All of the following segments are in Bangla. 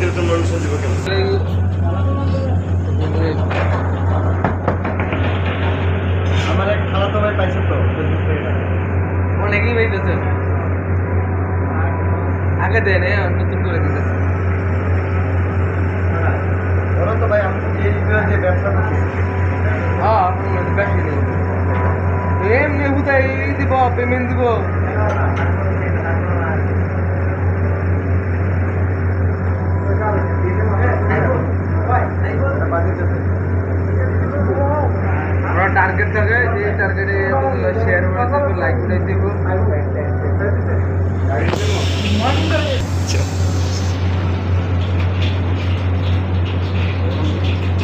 একজন মানুষের জীবন আমার এক খালাতো ভাই পাইছে তো অনেকেই পাইতেছে আগে দেয় না নতুন করে দিতেছে ওরা তো ভাই আমি এই যে ব্যবসা করছি হ্যাঁ বেশি নেই এমনি হুতাই দিব পেমেন্ট দিব ওরা টার্গেট থাকে যে টার্গেটে শেয়ার করে দেবো লাইক করে দেবো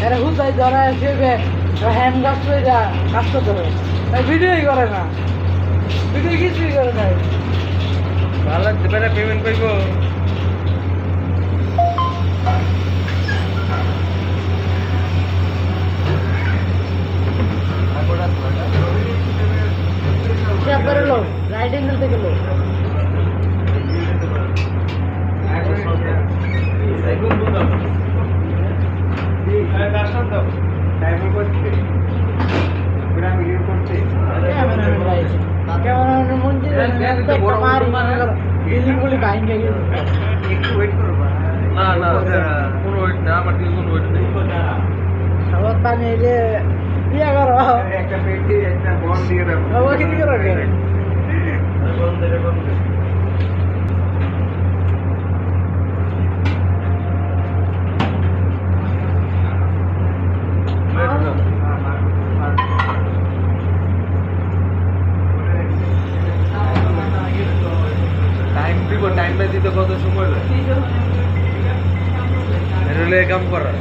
আরে হুতাই ধরা এসে হ্যান্ড গাছ করে যা কাজ করতে হবে তাই ভিডিওই করে না ভিডিও কিছুই করে নাই ভালো দেবে না পেমেন্ট পাইবো লো রাইট অ্যাঙ্গেল থেকে লো না না কোনো ওয়েট না আমার দিকে কোনো ওয়েট নেই সবার পানি যে ইয়া করো একটা পেটি একটা বন দিয়ে দেবো ওকে কি করো টাইম দিব টাইমটা দিতে কত সময় লাগে এটা হলে কাম করা